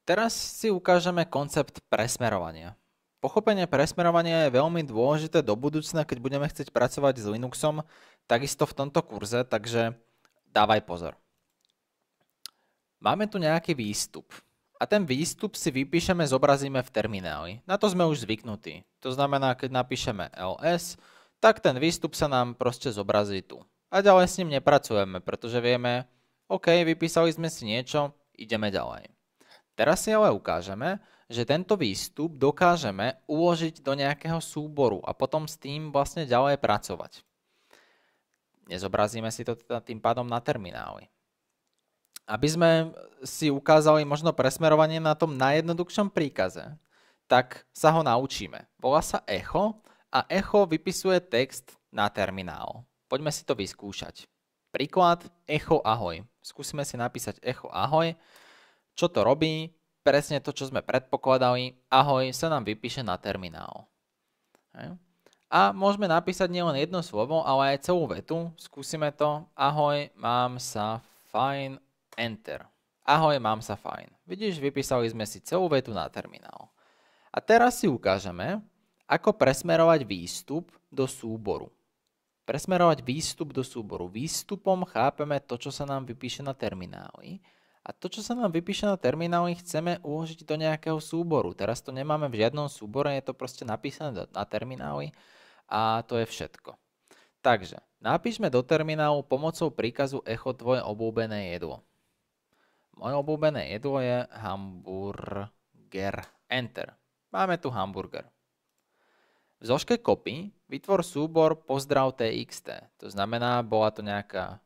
Teraz si ukážeme koncept presmerovania. Pochopenie presmerovania je veľmi dôležité do budúcna, keď budeme chcieť pracovať s Linuxom, takisto v tomto kurze, takže dávaj pozor. Máme tu nejaký výstup a ten výstup si vypíšeme, zobrazíme v termináli. Na to sme už zvyknutí. To znamená, keď napíšeme ls, tak ten výstup sa nám proste zobrazí tu. A ďalej s ním nepracujeme, pretože vieme, OK, vypísali sme si niečo, ideme ďalej. Teraz si ale ukážeme, že tento výstup dokážeme uložiť do nejakého súboru a potom s tým vlastne ďalej pracovať. Nezobrazíme si to teda tým pádom na termináli. Aby sme si ukázali možno presmerovanie na tom najjednoduchšom príkaze, tak sa ho naučíme. Volá sa echo a echo vypisuje text na terminál. Poďme si to vyskúšať. Príklad echo ahoj. Skúsime si napísať echo ahoj. Čo to robí? Presne to, čo sme predpokladali. Ahoj sa nám vypíše na terminál. A môžeme napísať nielen jedno slovo, ale aj celú vetu. Skúsime to. Ahoj, mám sa fajn. Enter. Ahoj, mám sa fajn. Vidíš, vypísali sme si celú vetu na terminál. A teraz si ukážeme, ako presmerovať výstup do súboru. Presmerovať výstup do súboru. Výstupom chápeme to, čo sa nám vypíše na termináli. A to, čo sa nám vypíše na termináli, chceme uložiť do nejakého súboru. Teraz to nemáme v žiadnom súbore, je to proste napísané na termináli a to je všetko. Takže, napíšme do terminálu pomocou príkazu echo tvoje obľúbené jedlo. Moje obľúbené jedlo je hamburger. Enter. Máme tu hamburger. V zložke copy vytvor súbor pozdrav txt. To znamená, bola to nejaká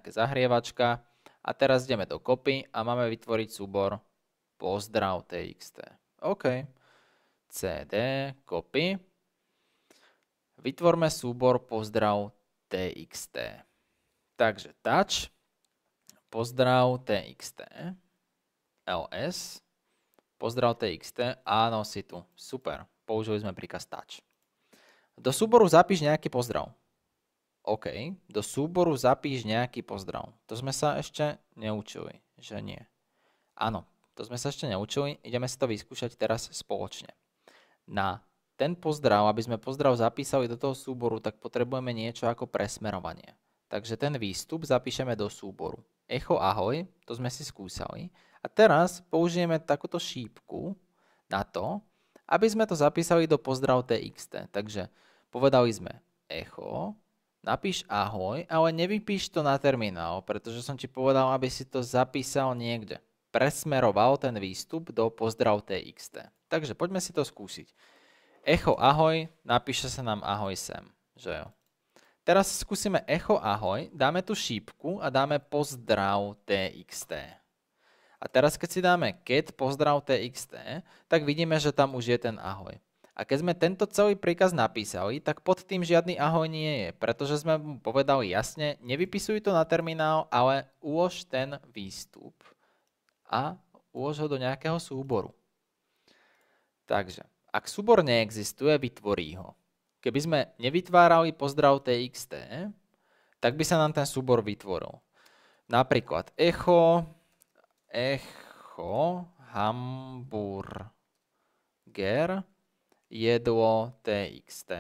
zahrievačka. A teraz ideme do copy a máme vytvoriť súbor pozdrav txt. OK. cd, copy. Vytvorme súbor pozdrav txt. Takže touch, pozdrav txt, ls, pozdrav txt, áno, si tu. Super, použili sme príkaz touch. Do súboru zapíš nejaký pozdrav. OK, do súboru zapíš nejaký pozdrav. To sme sa ešte neučili, že nie. Áno, to sme sa ešte neučili, ideme si to vyskúšať teraz spoločne. Na ten pozdrav, aby sme pozdrav zapísali do toho súboru, tak potrebujeme niečo ako presmerovanie. Takže ten výstup zapíšeme do súboru. Echo ahoj, to sme si skúsali. A teraz použijeme takúto šípku na to, aby sme to zapísali do pozdrav txt. Takže povedali sme echo, napíš ahoj, ale nevypíš to na terminál, pretože som ti povedal, aby si to zapísal niekde. Presmeroval ten výstup do pozdrav txt. Takže poďme si to skúsiť. Echo ahoj, napíše sa nám ahoj sem, že jo. Teraz skúsime echo ahoj, dáme tu šípku a dáme pozdrav txt. A teraz keď si dáme get pozdrav txt, tak vidíme, že tam už je ten ahoj. A keď sme tento celý príkaz napísali, tak pod tým žiadny ahoj nie je, pretože sme mu povedali jasne, nevypisuj to na terminál, ale ulož ten výstup a ulož ho do nejakého súboru. Takže, ak súbor neexistuje, vytvorí ho. Keby sme nevytvárali pozdrav txt, tak by sa nám ten súbor vytvoril. Napríklad echo, hamburger, jedlo txt.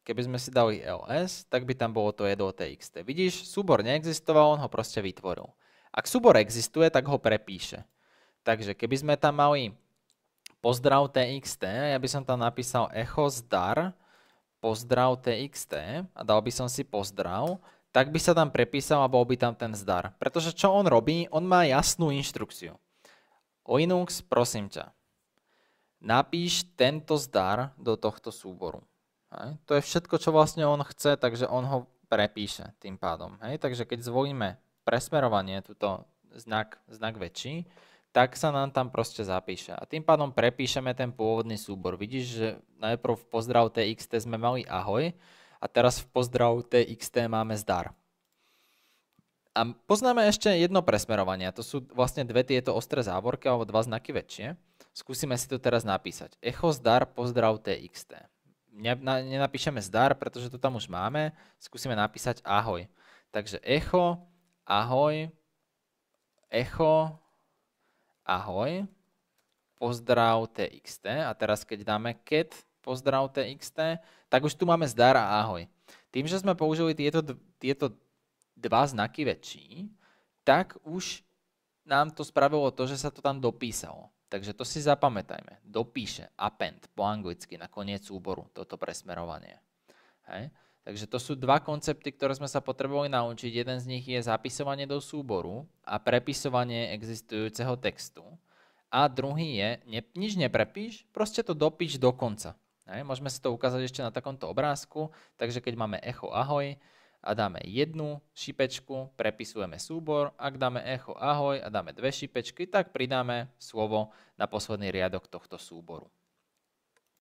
Keby sme si dali ls, tak by tam bolo to jedlo txt. Vidíš, súbor neexistoval, on ho proste vytvoril. Ak súbor existuje, tak ho prepíše. Takže keby sme tam mali pozdrav txt, ja by som tam napísal echo zdar, pozdrav txt a dal by som si pozdrav, tak by sa tam prepísal a bol by tam ten zdar. Pretože čo on robí? On má jasnú inštrukciu. Linux, prosím ťa, napíš tento zdar do tohto súboru. Hej. To je všetko, čo vlastne on chce, takže on ho prepíše tým pádom. Hej. Takže keď zvolíme presmerovanie, túto znak väčší, tak sa nám tam proste zapíše. A tým pádom prepíšeme ten pôvodný súbor. Vidíš, že najprv v pozdrav txt sme mali ahoj a teraz v pozdrav txt máme zdar. A poznáme ešte jedno presmerovanie. To sú vlastne dve tieto ostré závorky alebo dva znaky väčšie. Skúsime si to teraz napísať. Echo zdar pozdrav txt. Nenapíšeme zdar, pretože to tam už máme. Skúsime napísať ahoj. Takže echo, ahoj, echo, ahoj, pozdrav TXT. A teraz keď dáme cat pozdrav TXT, tak už tu máme zdar a ahoj. Tým, že sme použili tieto dva znaky väčší, tak už nám to spravilo to, že sa to tam dopísalo. Takže to si zapamätajme. Dopíše, append po anglicky na koniec súboru, toto presmerovanie. Hej. Takže to sú dva koncepty, ktoré sme sa potrebovali naučiť. Jeden z nich je zapisovanie do súboru a prepisovanie existujúceho textu. A druhý je, nič neprepíš, proste to dopíš do konca. Hej. Môžeme si to ukázať ešte na takomto obrázku. Takže keď máme echo ahoj a dáme jednu šipečku, prepisujeme súbor. Ak dáme echo ahoj a dáme dve šipečky, tak pridáme slovo na posledný riadok tohto súboru.